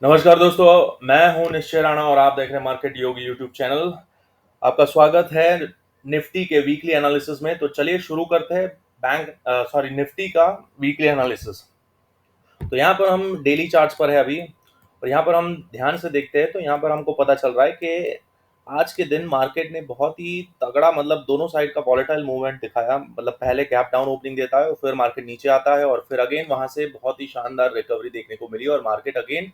नमस्कार दोस्तों, मैं हूं निश्चय राणा और आप देख रहे हैं मार्केट योगी यूट्यूब चैनल। आपका स्वागत है निफ्टी के वीकली एनालिसिस में। तो चलिए शुरू करते हैं निफ्टी का वीकली एनालिसिस। तो यहाँ पर हम डेली चार्ट्स पर है अभी, और यहाँ पर हम ध्यान से देखते हैं तो यहाँ पर हमको पता चल रहा है कि आज के दिन मार्केट ने बहुत ही तगड़ा, मतलब दोनों साइड का वॉलेटाइल मूवमेंट दिखाया। मतलब पहले गैप डाउन ओपनिंग देता है और फिर मार्केट नीचे आता है और फिर अगेन वहां से बहुत ही शानदार रिकवरी देखने को मिली और मार्केट अगेन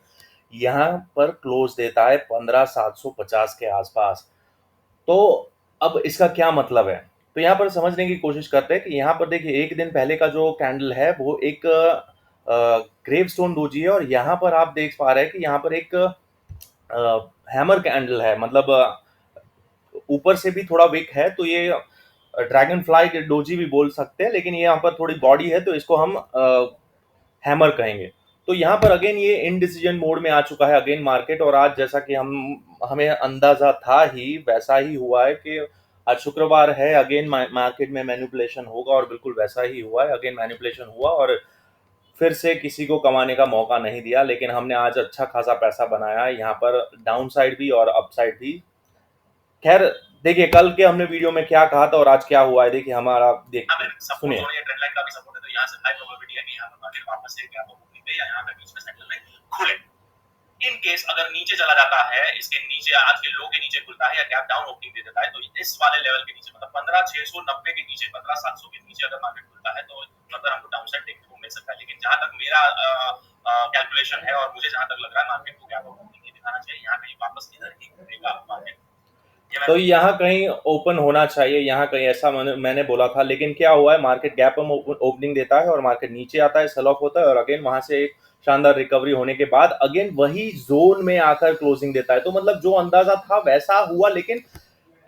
यहाँ पर क्लोज देता है 15,750 के आसपास। तो अब इसका क्या मतलब है, तो यहाँ पर समझने की कोशिश करते हैं कि यहाँ पर देखिए एक दिन पहले का जो कैंडल है वो एक ग्रेव स्टोन डोजी है, और यहाँ पर आप देख पा रहे हैं कि यहाँ पर एक हैमर कैंडल है। मतलब ऊपर से भी थोड़ा विक है, तो ये ड्रैगन फ्लाई डोजी भी बोल सकते हैं, लेकिन ये यहाँ पर थोड़ी बॉडी है तो इसको हम हैमर कहेंगे। तो यहाँ पर अगेन ये इनडिसीजन मोड में आ चुका है अगेन मार्केट, और आज जैसा कि हमें अंदाजा था ही वैसा ही हुआ है कि आज शुक्रवार है, अगेन मार्केट में मैनिपुलेशन होगा, और बिल्कुल वैसा ही हुआ है। अगेन मैनिपुलेशन हुआ और फिर से किसी को कमाने का मौका नहीं दिया, लेकिन हमने आज अच्छा खासा पैसा बनाया है यहाँ पर, डाउन साइड भी और अप साइड भी। खैर, देखिए कल के हमने वीडियो में क्या कहा था और आज क्या हुआ है, देखिए हमारा देख सुनिए। ट्रेंड लाइन का भी सपोर्ट है, तो यहाँ से हाई प्रोबेबिलिटी है कि यहाँ पर मार्केट वापस से गैप ओपनिंग दे या यहाँ पे बीच में सेंटर में खुले। इन केस अगर नीचे चला जाता है, इसके नीचे आज के लो के नीचे खुलता है या गैप डाउन ओपनिंग दे देता है, तो इस वाले लेवल के नीचे मतलब 15,690 के नीचे, 15,700 के नीचे अगर मार्केट खुलता है तो मतलब हमको डाउन साइड देखने को मिल सकता है। लेकिन जहां तक मेरा कैलकुलेशन है और मुझे जहां तक लग रहा है, मार्केट को गैप ओपनिंग दिखाना चाहिए, यहाँ कहीं वापस इधर ही खुलेगा मार्केट। तो यहाँ कहीं ओपन होना चाहिए, यहाँ कहीं, ऐसा मैंने बोला था। लेकिन क्या हुआ है, मार्केट गैप ओपनिंग देता है और मार्केट नीचे आता है, सेल ऑफ होता है, और अगेन वहां से एक शानदार रिकवरी होने के बाद अगेन वही जोन में आकर क्लोजिंग देता है। तो मतलब जो अंदाजा था वैसा हुआ, लेकिन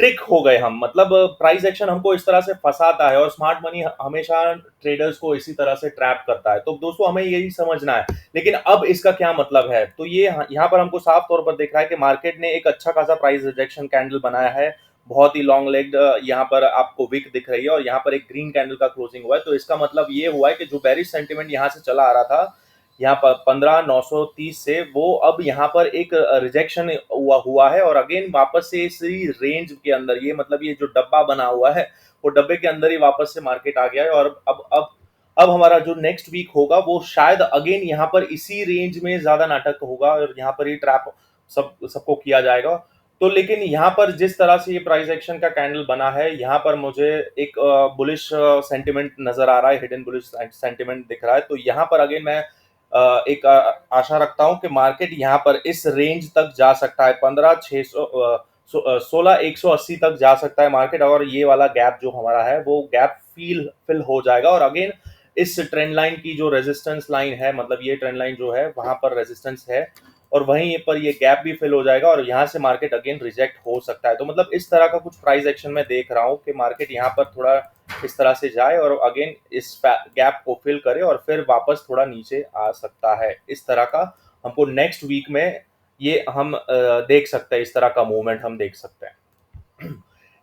ट्रिक हो गए हम। मतलब प्राइस एक्शन हमको इस तरह से फंसाता है, और स्मार्ट मनी हमेशा ट्रेडर्स को इसी तरह से ट्रैप करता है। तो दोस्तों हमें यही समझना है। लेकिन अब इसका क्या मतलब है, तो ये यहाँ पर हमको साफ तौर पर दिख रहा है कि मार्केट ने एक अच्छा खासा प्राइस रिजेक्शन कैंडल बनाया है, बहुत ही लॉन्ग लेग्ड। यहाँ पर आपको विक दिख रही है और यहाँ पर एक ग्रीन कैंडल का क्लोजिंग हुआ है। तो इसका मतलब ये हुआ है कि जो बेरिश सेंटिमेंट यहाँ से चला आ रहा था, यहाँ पर 15,930 से, वो अब यहाँ पर एक रिजेक्शन हुआ है, और अगेन वापस से इसी रेंज के अंदर, ये मतलब ये जो डब्बा बना हुआ है वो डब्बे के अंदर ही वापस से मार्केट आ गया है। और अब हमारा जो नेक्स्ट वीक होगा वो शायद अगेन यहाँ पर इसी रेंज में ज्यादा नाटक होगा, और यहाँ पर ही ट्रैप सबको किया जाएगा। तो लेकिन यहाँ पर जिस तरह से ये प्राइस एक्शन का कैंडल बना है, यहाँ पर मुझे एक बुलिश सेंटिमेंट नजर आ रहा है, हिडन बुलिश सेंटिमेंट दिख रहा है। तो यहाँ पर अगेन मैं एक आशा रखता हूं कि मार्केट यहाँ पर इस रेंज तक जा सकता है, 16,180 तक जा सकता है मार्केट, और ये वाला गैप जो हमारा है वो गैप फिल हो जाएगा। और अगेन इस ट्रेंड लाइन की जो रेजिस्टेंस लाइन है, मतलब ये ट्रेंड लाइन जो है वहां पर रेजिस्टेंस है, और वहीं पर ये गैप भी फिल हो जाएगा, और यहाँ से मार्केट अगेन रिजेक्ट हो सकता है। तो मतलब इस तरह का कुछ प्राइस एक्शन में देख रहा हूँ कि मार्केट यहाँ पर थोड़ा इस तरह से जाए और अगेन इस गैप को फिल करे और फिर वापस थोड़ा नीचे आ सकता है। इस तरह का हमको नेक्स्ट वीक में ये हम देख सकते हैं, इस तरह का मूवमेंट हम देख सकते हैं।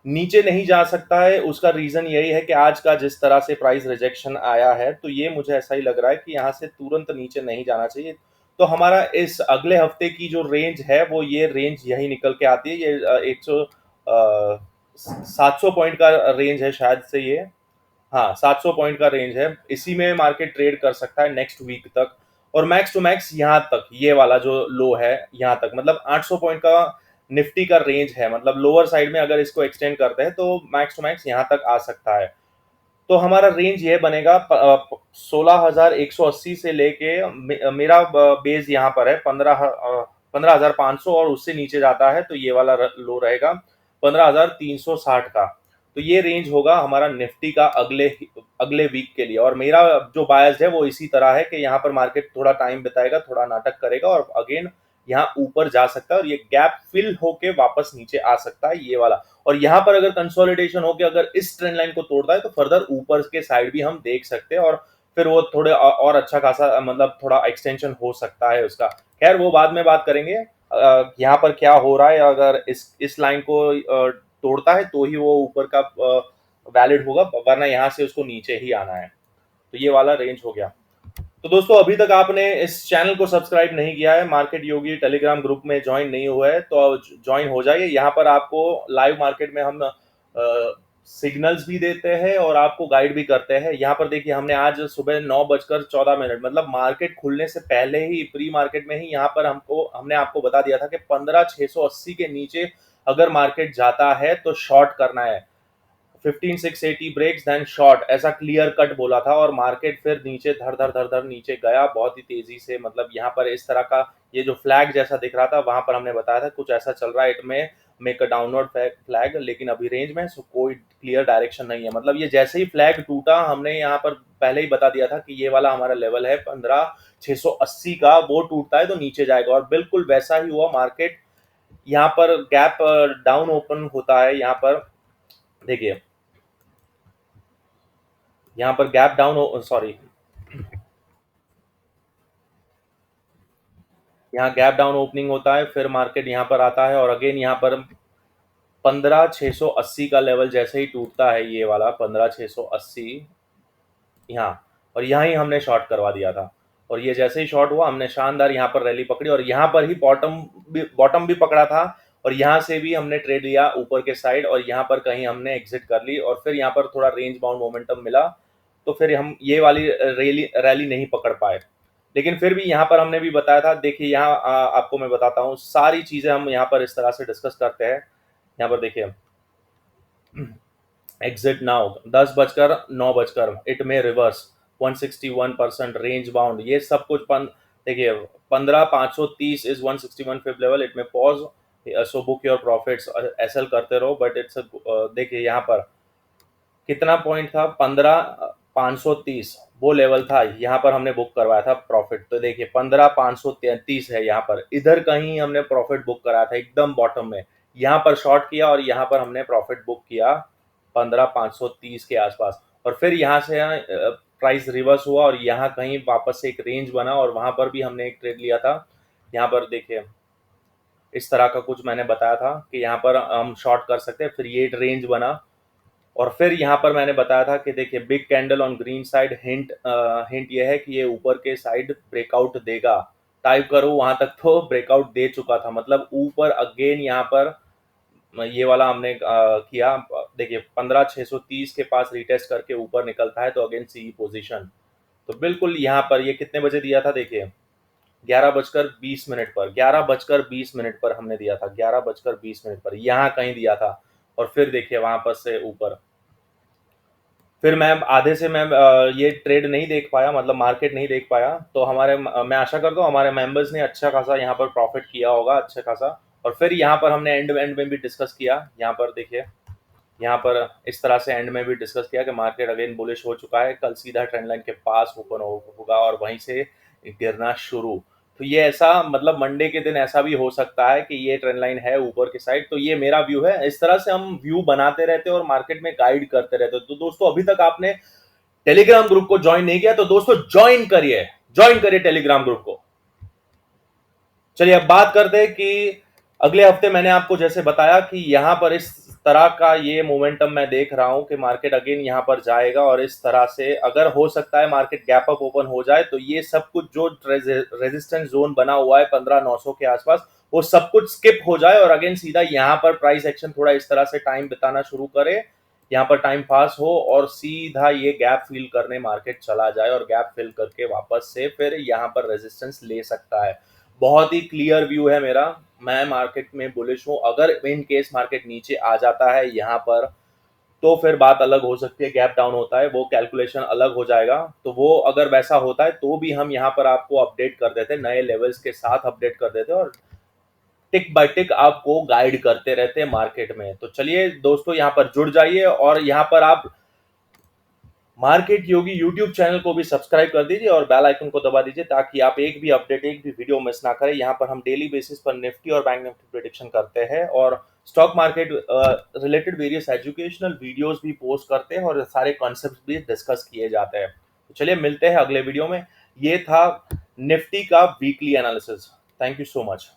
नीचे नहीं जा सकता है, उसका रीजन यही है कि आज का जिस तरह से प्राइस रिजेक्शन आया है, तो ये मुझे ऐसा ही लग रहा है कि यहाँ से तुरंत नीचे नहीं जाना चाहिए। तो हमारा इस अगले हफ्ते की जो रेंज है वो ये रेंज यही निकल के आती है। ये 700 पॉइंट का रेंज है शायद से ये, हाँ 700 पॉइंट का रेंज है, इसी में मार्केट ट्रेड कर सकता है नेक्स्ट वीक तक। और मैक्स टू मैक्स यहाँ तक, ये वाला जो लो है यहाँ तक, मतलब 800 पॉइंट का निफ्टी का रेंज है। मतलब लोअर साइड में अगर इसको एक्सटेंड करते हैं तो मैक्स टू मैक्स यहाँ तक आ सकता है। तो हमारा रेंज ये बनेगा 16,180 से लेके मेरा बेस यहाँ पर है 15,500, और उससे नीचे जाता है तो ये वाला लो रहेगा 15,360 का। तो ये रेंज होगा हमारा निफ्टी का अगले अगले वीक के लिए। और मेरा जो बायस है वो इसी तरह है कि यहाँ पर मार्केट थोड़ा टाइम बिताएगा, थोड़ा नाटक करेगा, और अगेन यहाँ ऊपर जा सकता है, और ये गैप फिल होके वापस नीचे आ सकता है ये वाला। और यहाँ पर अगर कंसोलिडेशन हो के अगर इस ट्रेंड लाइन को तोड़ता है तो फर्दर ऊपर के साइड भी हम देख सकते हैं, और फिर वो थोड़े और अच्छा खासा, मतलब थोड़ा एक्सटेंशन हो सकता है उसका। खैर वो बाद में बात करेंगे। यहाँ पर क्या हो रहा है, अगर इस लाइन को तोड़ता है तो ही वो ऊपर का वैलिड होगा, वरना यहाँ से उसको नीचे ही आना है। तो ये वाला रेंज हो गया। तो दोस्तों अभी तक आपने इस चैनल को सब्सक्राइब नहीं किया है, मार्केट योगी टेलीग्राम ग्रुप में ज्वाइन नहीं हुआ है, तो ज्वाइन हो जाइए। यहाँ पर आपको लाइव मार्केट में हम सिग्नल्स भी देते हैं और आपको गाइड भी करते हैं। यहाँ पर देखिए हमने आज सुबह 9:14 मतलब मार्केट खुलने से पहले ही प्री मार्केट में ही यहाँ पर हमने आपको बता दिया था कि 15,680 के नीचे अगर मार्केट जाता है तो शॉर्ट करना है। 15,680 ब्रेक्स देन शॉर्ट, ऐसा क्लियर कट बोला था। और मार्केट फिर नीचे धर धर धर धर नीचे गया बहुत ही तेजी से। मतलब यहाँ पर इस तरह का ये जो फ्लैग जैसा दिख रहा था, वहां पर हमने बताया था कुछ ऐसा चल रहा है, इट में मेक अ डाउनवर्ड फ्लैग, लेकिन अभी रेंज में सो कोई क्लियर डायरेक्शन नहीं है। मतलब ये जैसे ही फ्लैग टूटा, हमने यहाँ पर पहले ही बता दिया था कि ये वाला हमारा लेवल है 15,680 का, वो टूटता है तो नीचे जाएगा, और बिल्कुल वैसा ही हुआ। मार्केट यहाँ पर गैप डाउन ओपन होता है। यहाँ पर देखिए, यहाँ पर गैप डाउन, सॉरी, यहाँ गैप डाउन ओपनिंग होता है, फिर मार्केट यहाँ पर आता है और अगेन यहाँ पर 15,680 का लेवल जैसे ही टूटता है, ये वाला 15,680 यहाँ, और यहाँ ही हमने शॉर्ट करवा दिया था। और ये जैसे ही शॉर्ट हुआ, हमने शानदार यहाँ पर रैली पकड़ी और यहाँ पर ही बॉटम भी पकड़ा था, और यहाँ से भी हमने ट्रेड लिया ऊपर के साइड, और यहाँ पर कहीं हमने एग्जिट कर ली, और फिर यहाँ पर थोड़ा रेंज बाउंड मोमेंटम मिला, तो फिर हम ये वाली रैली रैली नहीं पकड़ पाए। लेकिन फिर भी यहाँ पर हमने भी बताया था। देखिए यहाँ आपको मैं बताता हूँ, सारी चीजें हम यहाँ पर इस तरह से डिस्कस करते हैं। यहाँ पर देखिए, एग्जिट नाउ 10:09, इट में रिवर्स 161% रेंज बाउंड, ये सब कुछ देखिए 15,530 इज 161 फिफ्थ लेवल, इट में pause, so book your profits, SL करते रहो। बट इट्स देखिए यहाँ पर कितना पॉइंट था, 15,530 वो लेवल था, यहाँ पर हमने बुक करवाया था प्रॉफिट। तो देखिए 15,533 है, यहाँ पर इधर कहीं हमने प्रॉफिट बुक कराया था एकदम बॉटम में, यहाँ पर शॉर्ट किया और यहाँ पर हमने प्रॉफिट बुक किया 15,530 के आसपास। और फिर यहाँ से प्राइस रिवर्स हुआ और यहाँ कहीं वापस से एक रेंज बना, और वहां पर भी हमने एक ट्रेड लिया था। यहाँ पर देखिए इस तरह का कुछ मैंने बताया था कि यहाँ पर हम शॉर्ट कर सकते हैं, फिर ये रेंज बना, और फिर यहाँ पर मैंने बताया था कि देखिए big candle on green side, hint ये है कि ये ऊपर के साइड ब्रेकआउट देगा। टाइप करो वहां तक तो ब्रेकआउट दे चुका था, मतलब ऊपर अगेन यहाँ पर ये वाला हमने किया। देखिए 15,630 के पास रिटेस्ट करके ऊपर निकलता है तो अगेन सी पोजीशन। तो बिल्कुल यहाँ पर ये कितने बजे दिया था, देखिए 11:20 पर, 11:20 पर हमने दिया था, 11:20 पर यहाँ कहीं दिया था। और फिर देखिए वहां पर से ऊपर, फिर मैं आधे से मैं ये ट्रेड नहीं देख पाया, मतलब मार्केट नहीं देख पाया। तो मैं आशा करता हूँ हमारे मेंबर्स ने अच्छा खासा यहाँ पर प्रॉफिट किया होगा, अच्छा खासा। और फिर यहाँ पर हमने एंड में भी डिस्कस किया। यहाँ पर देखिए, यहाँ पर इस तरह से एंड में भी डिस्कस किया कि मार्केट अगेन बुलिश हो चुका है, कल सीधा ट्रेंड लाइन के पास ओपन होगा और वहीं से गिरना शुरू। तो ये ऐसा, मतलब मंडे के दिन ऐसा भी हो सकता है कि ये ट्रेंड लाइन है ऊपर की साइड। तो ये मेरा व्यू है, इस तरह से हम व्यू बनाते रहते हैं और मार्केट में गाइड करते रहते हैं। तो दोस्तों अभी तक आपने टेलीग्राम ग्रुप को ज्वाइन नहीं किया तो दोस्तों ज्वाइन करिए टेलीग्राम ग्रुप को। चलिए अब बात करते हैं कि अगले हफ्ते मैंने आपको जैसे बताया कि यहां पर इस तरह का ये मोमेंटम मैं देख रहा हूं कि मार्केट अगेन यहां पर जाएगा, और इस तरह से अगर हो सकता है मार्केट गैप अप ओपन हो जाए तो ये सब कुछ जो रेजिस्टेंस जोन बना हुआ है 15,900 के आसपास, वो सब कुछ स्किप हो जाए और अगेन सीधा यहां पर प्राइस एक्शन थोड़ा इस तरह से टाइम बिताना शुरू करे, यहाँ पर टाइम पास हो और सीधा ये गैप फिल करने मार्केट चला जाए, और गैप फिल करके वापस से फिर यहाँ पर रेजिस्टेंस ले सकता है। बहुत ही क्लियर व्यू है मेरा, मैं मार्केट में बुलिश हूं। अगर इन केस मार्केट नीचे आ जाता है यहाँ पर तो फिर बात अलग हो सकती है, गैप डाउन होता है, वो कैलकुलेशन अलग हो जाएगा। तो वो अगर वैसा होता है तो भी हम यहाँ पर आपको अपडेट कर देते, नए लेवल्स के साथ अपडेट कर देते और टिक बाय टिक आपको गाइड करते रहते हैं मार्केट में। तो चलिए दोस्तों यहाँ पर जुड़ जाइए, और यहाँ पर आप मार्केट योगी यूट्यूब चैनल को भी सब्सक्राइब कर दीजिए और बेल आइकन को दबा दीजिए ताकि आप एक भी अपडेट, एक भी वीडियो मिस ना करें। यहाँ पर हम डेली बेसिस पर निफ्टी और बैंक निफ्टी प्रेडिक्शन करते हैं और stock market related various educational videos भी पोस्ट करते हैं और सारे कॉन्सेप्ट भी डिस्कस किए जाते हैं। तो चलिए मिलते हैं अगले वीडियो में। ये था निफ्टी का weekly analysis. Thank you so much.